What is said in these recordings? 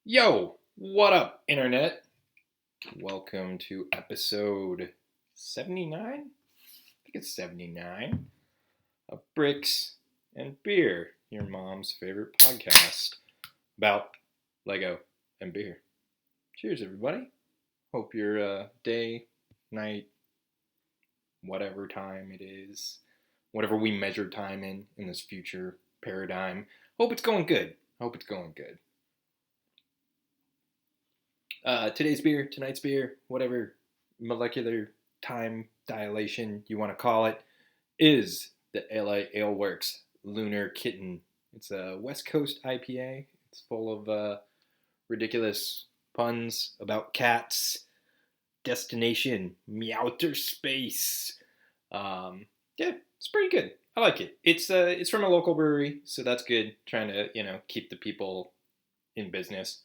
Yo, what up, Internet? Welcome to episode 79? I think it's 79 of Bricks and Beer, your mom's favorite podcast about Lego and beer. Cheers, everybody. Hope your day, night, whatever time it is, whatever we measure time in this future paradigm, hope it's going good. Today's beer, tonight's beer, whatever molecular time dilation you want to call it, is the LA Ale Works Lunar Kitten. It's a West Coast IPA. It's full of ridiculous puns about cats. Destination, outer space. Yeah, it's pretty good. I like it. It's from a local brewery, so that's good. Trying to keep the people in business.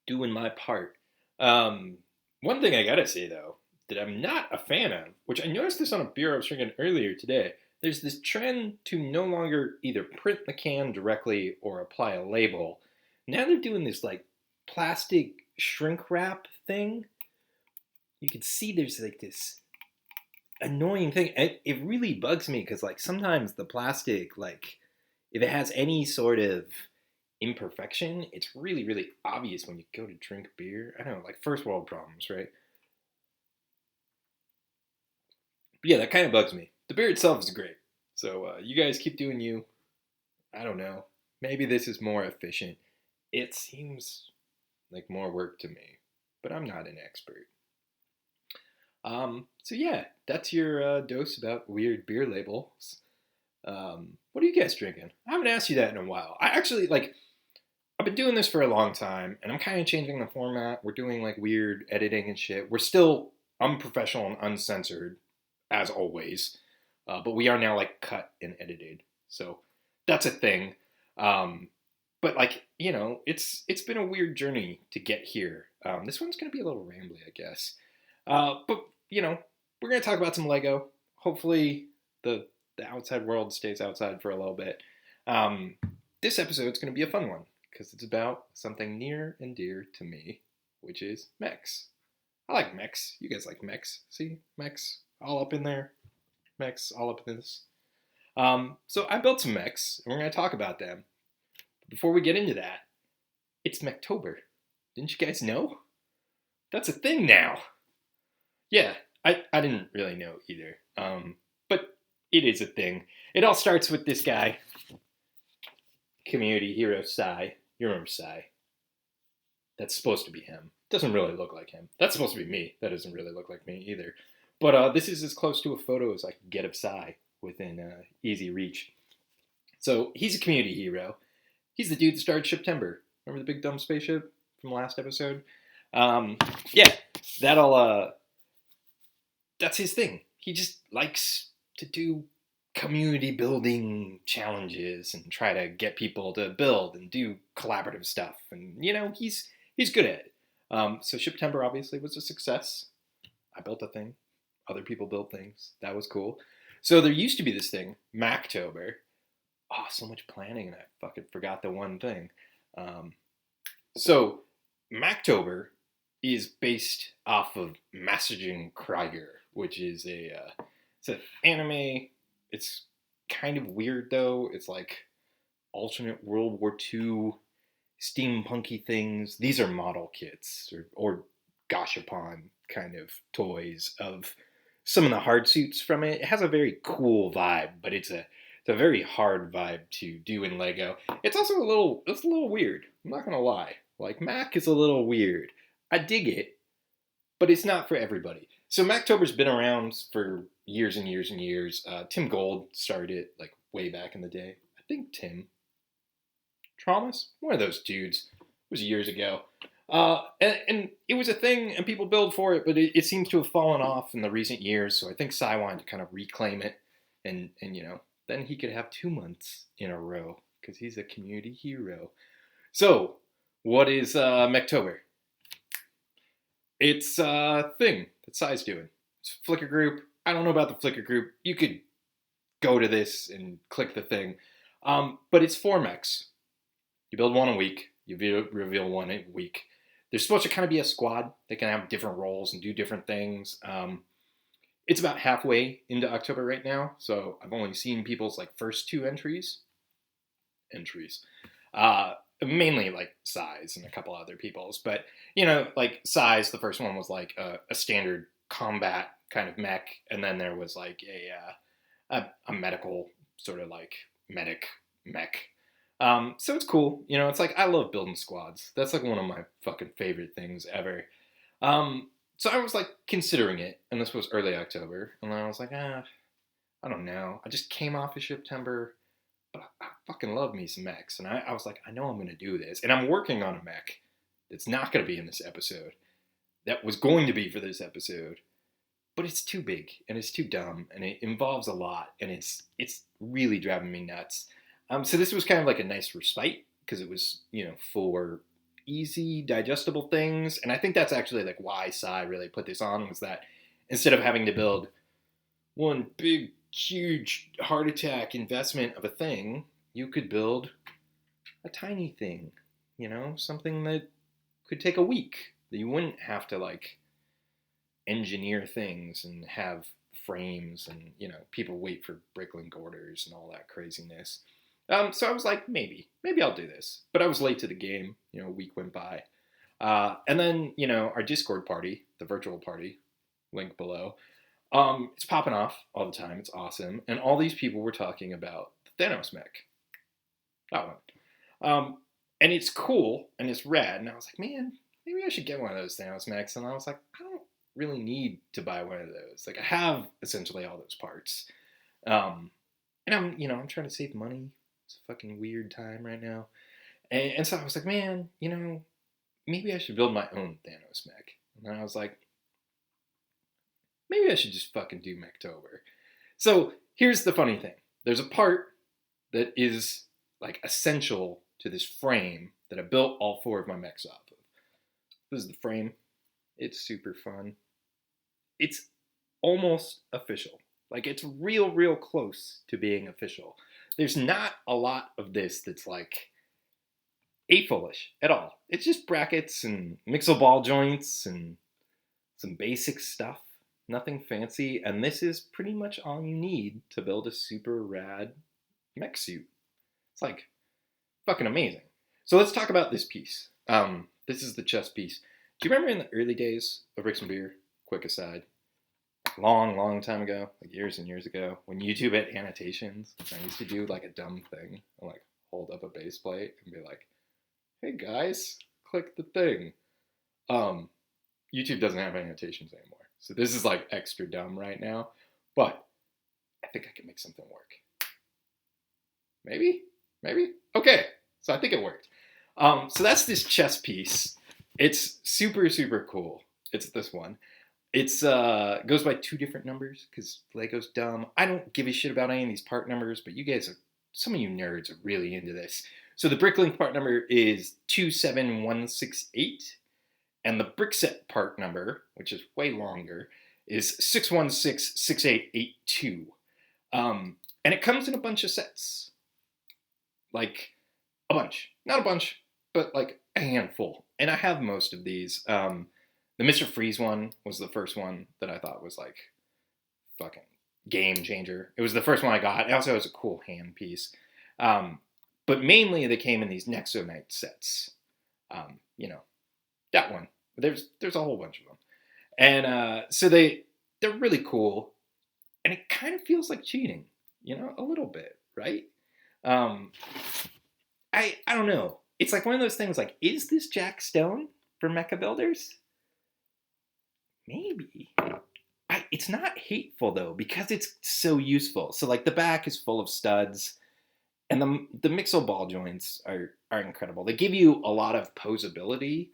Doing my part. One thing I gotta say though, that I'm not a fan of, which I noticed this on a beer I was drinking earlier today. There's this trend to no longer either print the can directly or apply a label. Now they're doing this like plastic shrink wrap thing. You can see there's like this annoying thing. It really bugs me because like sometimes the plastic, like if it has any sort of imperfection, it's really, really obvious when you go to drink beer. I don't know, like first world problems, right? But yeah, that kind of bugs me. The beer itself is great. So you guys keep doing you. I don't know. Maybe this is more efficient. It seems like more work to me, but I'm not an expert. So yeah, that's your dose about weird beer labels. What are you guys drinking? I haven't asked you that in a while. I actually like. I've been doing this for a long time, and I'm kind of changing the format. We're doing like weird editing and shit. We're still unprofessional and uncensored, as always, but we are now like cut and edited. So that's a thing. But like it's been a weird journey to get here. This one's gonna be a little rambly, I guess. But we're gonna talk about some Lego. Hopefully, the outside world stays outside for a little bit. This episode's gonna be a fun one because it's about something near and dear to me, which is MECHS. I like MECHS. You guys like MECHS? See? MECHS all up in there. MECHS all up in this. So I built some MECHS, and we're going to talk about them. But before we get into that, it's Mechtober. Didn't you guys know? That's a thing now. Yeah, I didn't really know either. But it is a thing. It all starts with this guy, community hero Sai. You remember Sai? That's supposed to be him. Doesn't really look like him. That's supposed to be me. That doesn't really look like me either. But this is as close to a photo as I can get of Sai within easy reach. So he's a community hero. He's the dude that started September. Remember the big dumb spaceship from last episode? Yeah, that's his thing. He just likes to do community building challenges and try to get people to build and do collaborative stuff. And, he's good at it. So September obviously was a success. I built a thing. Other people built things. That was cool. So there used to be this thing, Mechtober. Oh, so much planning and I fucking forgot the one thing. So Mechtober is based off of Messaging Krieger, which is it's an anime. It's kind of weird though. It's like alternate World War II steampunky things. These are model kits or gashapon kind of toys of some of the hard suits from it. It has a very cool vibe, but it's a very hard vibe to do in Lego. It's also a little weird. I'm not gonna lie. Like Mac is a little weird. I dig it, but it's not for everybody. So Mechtober's been around for years and years and years. Tim Gold started it like way back in the day. I think Tim Traumas, one of those dudes. It was years ago. And it was a thing, and people build for it, but it seems to have fallen off in the recent years. So I think Cy wanted to kind of reclaim it, and then he could have 2 months in a row because he's a community hero. So what is Mechtober? It's a thing that Cy's doing. It's a Flickr group. I don't know about the Flickr group. You could go to this and click the thing. But it's for MECHS. You build one a week. You reveal one a week. They're supposed to kind of be a squad. They can have different roles and do different things. It's about halfway into October right now, so I've only seen people's like first two entries. Mainly like size and a couple other people's, but like size. The first one was like a standard combat kind of mech, and then there was like a medical sort of like medic mech. So it's cool. It's like I love building squads. That's like one of my fucking favorite things ever. So I was like considering it, and this was early October, and then I was like, I don't know. I just came off of September, but I fucking love me some mechs, and I was like, I know I'm gonna do this, and I'm working on a mech that's not gonna be in this episode. That was going to be for this episode, but it's too big and it's too dumb and it involves a lot and it's really driving me nuts. So this was kind of like a nice respite because it was for easy digestible things, and I think that's actually like why Sai really put this on, was that instead of having to build one big huge heart attack investment of a thing, you could build a tiny thing, something that could take a week, that you wouldn't have to like engineer things and have frames and people wait for bricklink orders and all that craziness. So I was like, maybe I'll do this, but I was late to the game. A week went by, and then our Discord party, the virtual party, link below. It's popping off all the time. It's awesome, and all these people were talking about the Thanos mech, that one. And it's cool and it's rad, and I was like, man, maybe I should get one of those Thanos mechs. And I was like, I don't really need to buy one of those. Like I have essentially all those parts. And I'm trying to save money. It's a fucking weird time right now. And so I was like, man, maybe I should build my own Thanos mech. And then I was like, maybe I should just fucking do Mechtober. So here's the funny thing. There's a part that is like essential to this frame that I built all four of my mechs off of. This is the frame. It's super fun. It's almost official. Like it's real close to being official. There's not a lot of this that's like A-foolish at all. It's just brackets and mixel ball joints and some basic stuff. Nothing fancy. And this is pretty much all you need to build a super rad mech suit. It's like fucking amazing. So let's talk about this piece. This is the chest piece. Do you remember in the early days of Bricks and Beer? Quick aside. Long time ago, like years and years ago, when YouTube had annotations, I used to do like a dumb thing. And like hold up a base plate and be like, hey guys, click the thing. YouTube doesn't have annotations anymore. So this is like extra dumb right now. But I think I can make something work. Maybe? Okay. So I think it worked. So that's this chest piece. It's super cool. It's this one. It's goes by two different numbers because Lego's dumb. I don't give a shit about any of these part numbers, but you guys some of you nerds are really into this. So the Bricklink part number is 27168, and the Brickset part number, which is way longer, is 6166882. And it comes in a bunch of sets. Like a bunch. Not a bunch, but like a handful. And I have most of these. The Mr. Freeze one was the first one that I thought was like fucking game changer. It was the first one I got. It also has a cool hand piece. But mainly they came in these Nexomite sets. That one. There's a whole bunch of them. And so they're really cool. And it kind of feels like cheating, a little bit, right? I don't know. It's like one of those things like, is this Jack Stone for mecha builders? Maybe. It's not hateful though, because it's so useful. So like the back is full of studs, and the mixel ball joints are incredible. They give you a lot of posability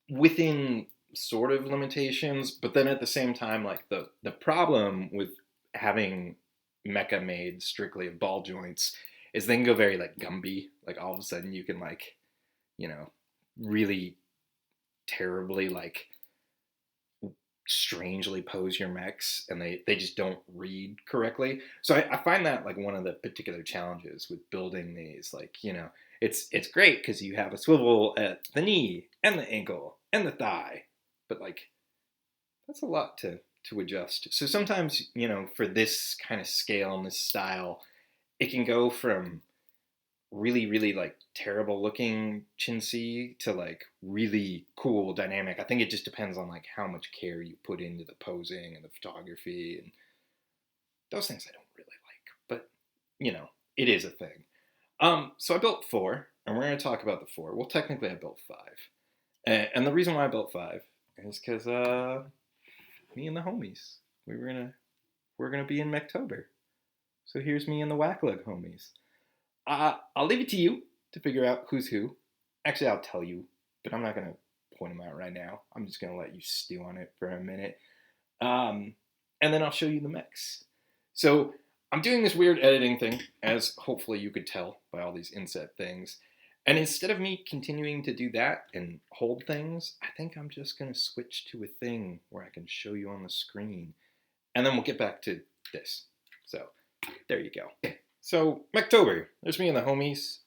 within sort of limitations, but then at the same time, like the problem with having mecha made strictly of ball joints is they can go very like Gumby. Like all of a sudden you can like, really terribly like strangely pose your mechs and they just don't read correctly. So I find that like one of the particular challenges with building these. Like, it's great because you have a swivel at the knee and the ankle and the thigh, but like that's a lot to adjust. So sometimes, for this kind of scale and this style, it can go from really, really like terrible looking chintzy to like really cool dynamic. I think it just depends on like how much care you put into the posing and the photography and those things I don't really like. But it is a thing. So I built four, and we're gonna talk about the four. Well, technically I built five. And the reason why I built five is because me and the homies, we're gonna be in Mechtober. So here's me and the Wacklug homies. I'll leave it to you to figure out who's who. Actually, I'll tell you, but I'm not gonna point them out right now. I'm just gonna let you stew on it for a minute, and then I'll show you the mechs. So I'm doing this weird editing thing, as hopefully you could tell by all these inset things. And instead of me continuing to do that and hold things, I think I'm just gonna switch to a thing where I can show you on the screen, and then we'll get back to this. So there you go. So, Mechtober, there's me and the homies.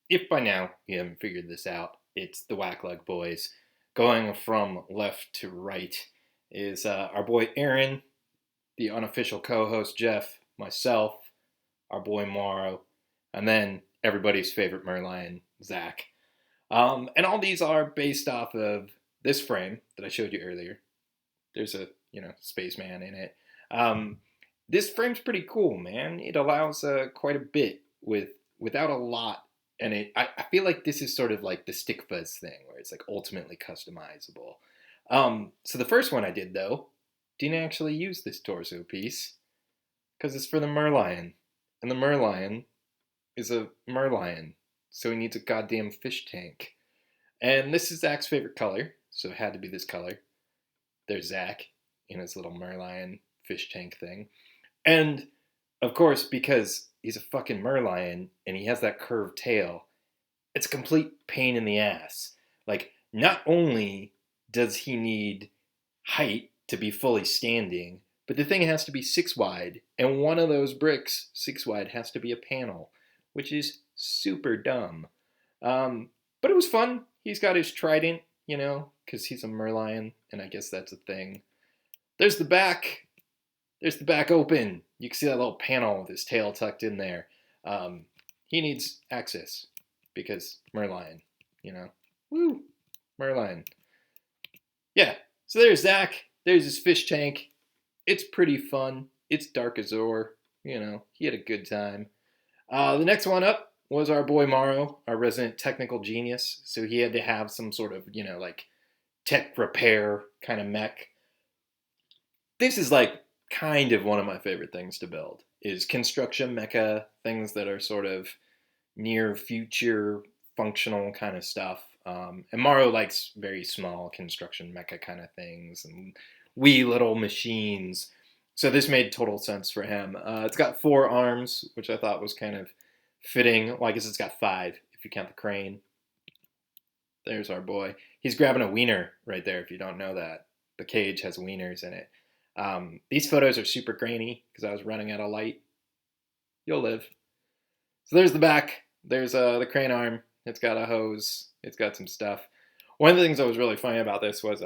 If by now you haven't figured this out, it's the Wacklug boys. Going from left to right is our boy Aaron, the unofficial co-host Jeff, myself, our boy Morrow, and then everybody's favorite Merlion, Zach. And all these are based off of this frame that I showed you earlier. There's a, spaceman in it. This frame's pretty cool, man. It allows quite a bit without a lot, and I feel like this is sort of like the stick fuzz thing, where it's like ultimately customizable. So the first one I did though didn't actually use this torso piece because it's for the Merlion, and the Merlion is a Merlion, so he needs a goddamn fish tank. And this is Zach's favorite color, so it had to be this color. There's Zach in his little Merlion fish tank thing. And of course, because he's a fucking Merlion and he has that curved tail, it's a complete pain in the ass. Like, not only does he need height to be fully standing, but the thing has to be 6 wide, and one of those bricks, 6 wide, has to be a panel, which is super dumb. But it was fun. He's got his trident, because he's a Merlion, and I guess that's a thing. There's the back. There's the back open. You can see that little panel with his tail tucked in there. He needs access because Merlion, Woo, Merlion. Yeah, so there's Zach. There's his fish tank. It's pretty fun. It's dark azure. He had a good time. The next one up was our boy Morrow, our resident technical genius. So he had to have some sort of, like tech repair kind of mech. This is like kind of one of my favorite things to build is construction mecha, things that are sort of near future functional kind of stuff. And Morrow likes very small construction mecha kind of things and wee little machines. So this made total sense for him. It's got 4 arms, which I thought was kind of fitting. Well, I guess it's got 5 if you count the crane. There's our boy. He's grabbing a wiener right there if you don't know that. The cage has wieners in it. These photos are super grainy because I was running out of light. You'll live. So there's the back. There's the crane arm. It's got a hose. It's got some stuff. One of the things that was really funny about this was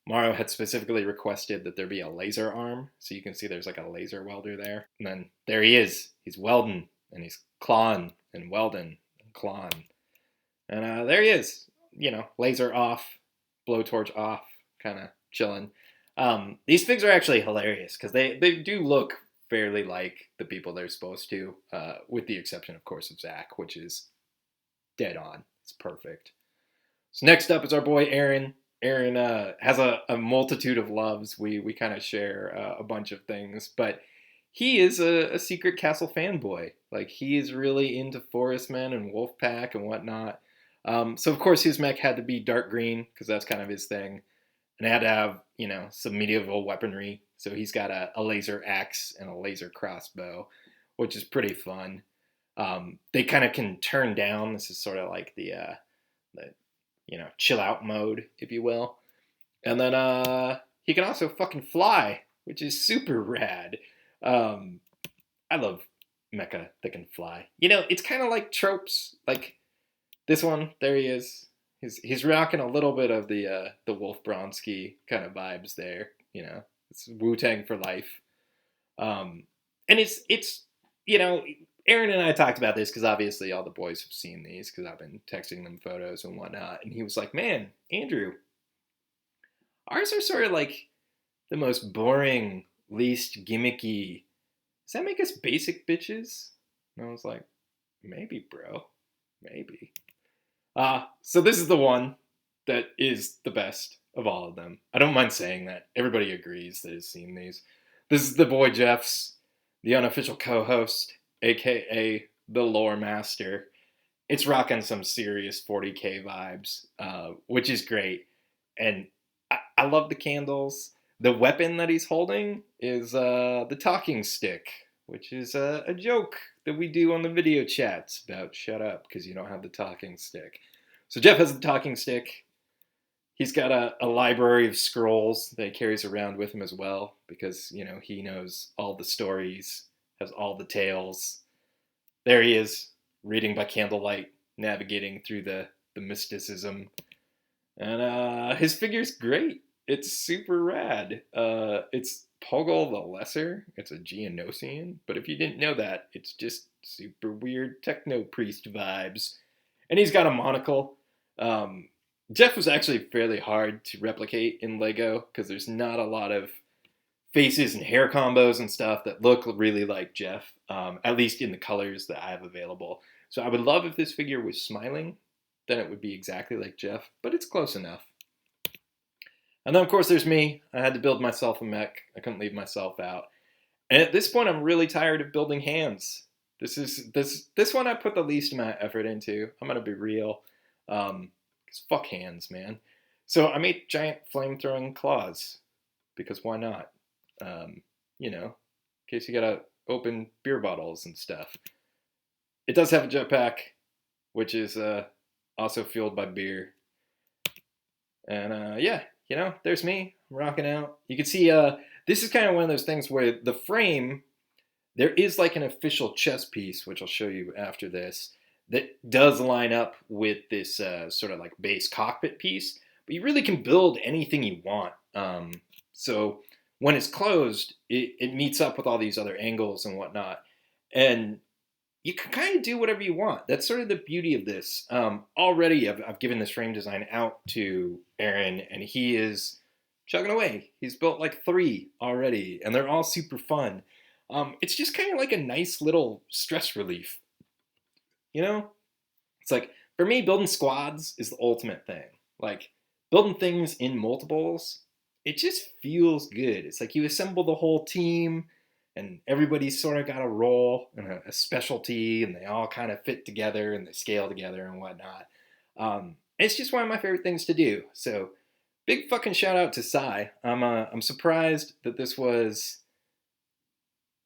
Morrow had specifically requested that there be a laser arm. So you can see there's like a laser welder there. And then there he is. He's welding and he's clawing and welding and clawing. And there he is. Laser off, blowtorch off, kind of chilling. These figs are actually hilarious because they do look fairly like the people they're supposed to, with the exception, of course, of Zach, which is dead on. It's perfect. So next up is our boy Aaron. Aaron has a multitude of loves. We kind of share a bunch of things, but he is a secret castle fanboy. Like, he is really into Forestmen and Wolfpack and whatnot. So of course his mech had to be dark green because that's kind of his thing. And it had to have, some medieval weaponry. So he's got a laser axe and a laser crossbow, which is pretty fun. They kind of can turn down. This is sort of like the chill out mode, if you will. And then, he can also fucking fly, which is super rad. Um, I love mecha that can fly. You know, it's kind of like tropes. Like this one, there he is. He's rocking a little bit of the Wolf Bronsky kind of vibes there. You know, it's Wu Tang for life. And it's you know, Aaron and I talked about this because obviously all the boys have seen these because I've been texting them photos and whatnot. And he was like, "Man, Andrew, ours are sort of like the most boring, least gimmicky. Does that make us basic bitches?" And I was like, "Maybe, bro, maybe." So this is the one that is the best of all of them. I don't mind saying that. Everybody agrees that has seen these. This is the boy Jeff's, the unofficial co-host, aka the lore master. It's rocking some serious 40k vibes, which is great. And I love the candles. The weapon that he's holding is the talking stick, which is a joke that we do on the video chats about shut up because you don't have the talking stick. So Jeff has the talking stick. He's got a library of scrolls that he carries around with him as well because, you know, he knows all the stories, has all the tales. There he is, reading by candlelight, navigating through the mysticism. And his figure's great. It's super rad. It's Poggle the Lesser. It's a Geonosian. But if you didn't know that, it's just super weird techno priest vibes. And he's got a monocle. Jeff was actually fairly hard to replicate in Lego because there's not a lot of faces and hair combos and stuff that look really like Jeff, at least in the colors that I have available. So I would love if this figure was smiling, then it would be exactly like Jeff, but it's close enough. And then of course there's me. I had to build myself a mech. I couldn't leave myself out. And at this point I'm really tired of building hands. This one I put the least amount of effort into. I'm gonna be real. Cause fuck hands, man. So I made giant flame throwing claws. Because why not? You know, in case you gotta open beer bottles and stuff. It does have a jetpack, which is also fueled by beer. And yeah, you know, there's me rocking out. You can see this is kind of one of those things where the frame, there is like an official chess piece, which I'll show you after this, that does line up with this sort of like base cockpit piece. But you really can build anything you want. So when it's closed, it meets up with all these other angles and whatnot. And you can kind of do whatever you want. That's sort of the beauty of this. Already, I've given this frame design out to Aaron, and he is chugging away. He's built like 3 already, and they're all super fun. It's just kind of like a nice little stress relief. You know? It's like, for me, building squads is the ultimate thing. Like, building things in multiples, it just feels good. It's like you assemble the whole team, and everybody's sort of got a role and a specialty, and they all kind of fit together and they scale together and whatnot. It's just one of my favorite things to do. So, big fucking shout out to Sai. I'm surprised that this was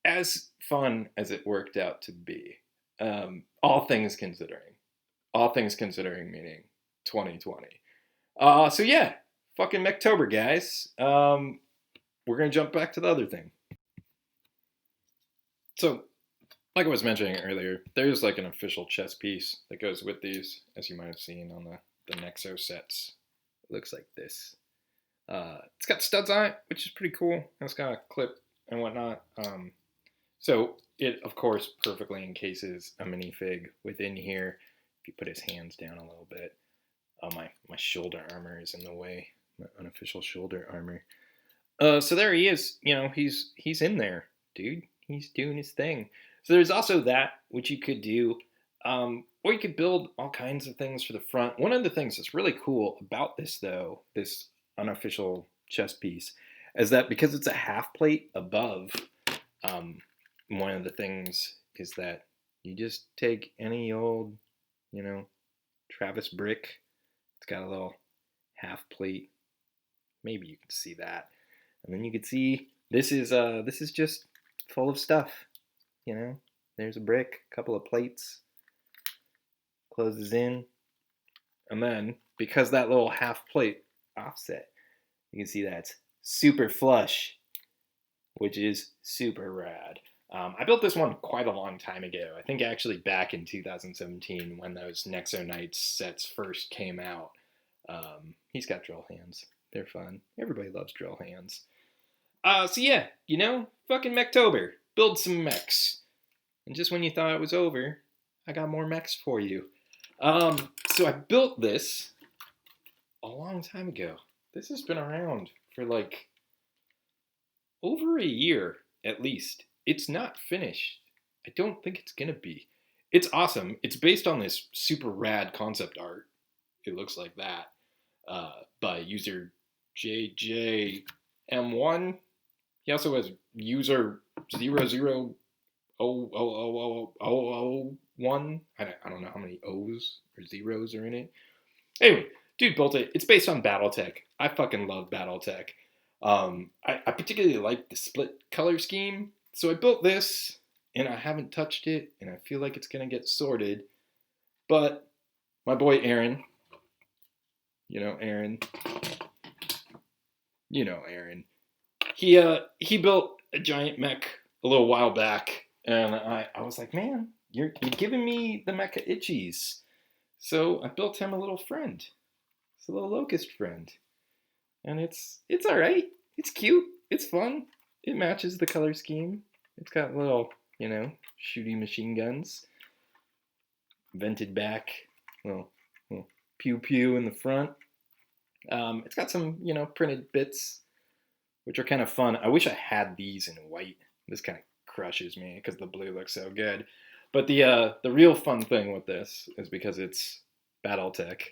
as fun as it worked out to be. All things considering. All things considering, meaning 2020. So yeah, fucking Mechtober, guys. We're gonna jump back to the other thing. So, like I was mentioning earlier, there's like an official chess piece that goes with these, as you might have seen on the Nexo sets. It looks like this. It's got studs on it, which is pretty cool. It's got a clip and whatnot. So it, of course, perfectly encases a minifig within here. If you put his hands down a little bit. My shoulder armor is in the way. My unofficial shoulder armor. So there he is. You know, he's in there, dude. He's doing his thing. So there's also that, which you could do. Or you could build all kinds of things for the front. One of the things that's really cool about this, though, this unofficial chess piece, is that because it's a half plate above, one of the things is that you just take any old, you know, Travis brick. It's got a little half plate. Maybe you can see that. And then you can see this is just full of stuff. You know, there's a brick, a couple of plates, closes in, and then because that little half plate offset, you can see that's super flush, which is super rad. I built this one quite a long time ago. I think actually back in 2017 when those Nexo Knights sets first came out. He's got drill hands. They're fun. Everybody loves drill hands. So yeah, fucking Mechtober. Build some mechs. And just when you thought it was over, I got more mechs for you. So I built this a long time ago. This has been around for like over a year at least. It's not finished. I don't think it's gonna be. It's awesome. It's based on this super rad concept art. It looks like that by user JJM1. He also has user 00000001. I don't know how many O's or zeros are in it. Anyway, dude built it. It's based on BattleTech. I fucking love BattleTech. I particularly like the split color scheme. So I built this, and I haven't touched it, and I feel like it's going to get sorted. But my boy Aaron, Aaron, Aaron, he built a giant mech a little while back, and I was like, man, you're giving me the mecha itchies. So I built him a little friend. It's a little locust friend. And it's all right. It's cute. It's fun. It matches the color scheme. It's got little, shooty machine guns. Vented back. Little pew pew in the front. It's got some, printed bits, which are kind of fun. I wish I had these in white. This kind of crushes me because the blue looks so good. But the real fun thing with this is because it's BattleTech.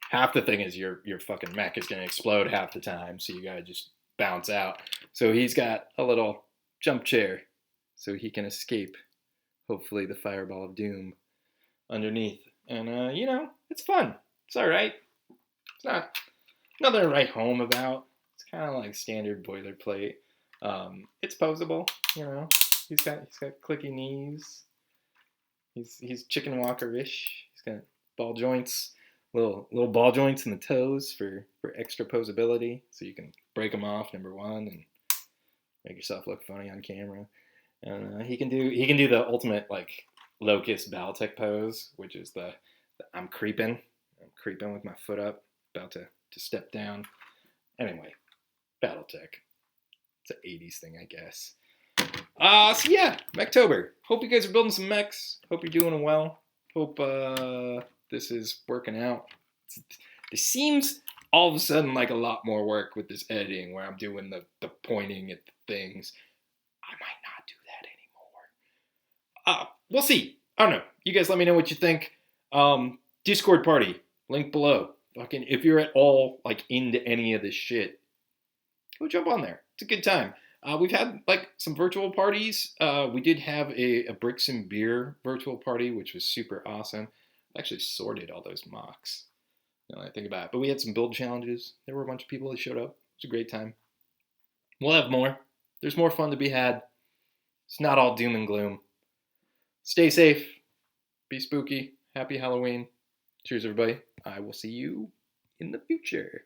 Half the thing is your fucking mech is gonna explode half the time, so you gotta just bounce out. So he's got a little jump chair, so he can escape, hopefully, the fireball of doom underneath. And it's fun. It's all right. It's not nothing to write home about. It's kind of like standard boilerplate. It's posable. He's got clicky knees. He's chicken walker-ish. He's got ball joints. Little ball joints in the toes for extra posability, so you can break them off, number one, and make yourself look funny on camera. And he can do the ultimate like locust BattleTech pose, which is the I'm creeping with my foot up, about to step down. Anyway, BattleTech. It's an 80s thing, I guess. So yeah, Mechtober. Hope you guys are building some mechs. Hope you're doing well. Hope this is working out. It seems all of a sudden like a lot more work with this editing where I'm doing the pointing at the things. I might not do that anymore. We'll see. I don't know. You guys let me know what you think. Discord party, link below. Fucking, if you're at all like into any of this shit, go jump on there. It's a good time. We've had like some virtual parties. We did have a Bricks and Beer virtual party, which was super awesome. I actually sorted all those mocks. Now that I think about it. But we had some build challenges. There were a bunch of people that showed up. It was a great time. We'll have more. There's more fun to be had. It's not all doom and gloom. Stay safe. Be spooky. Happy Halloween. Cheers, everybody. I will see you in the future.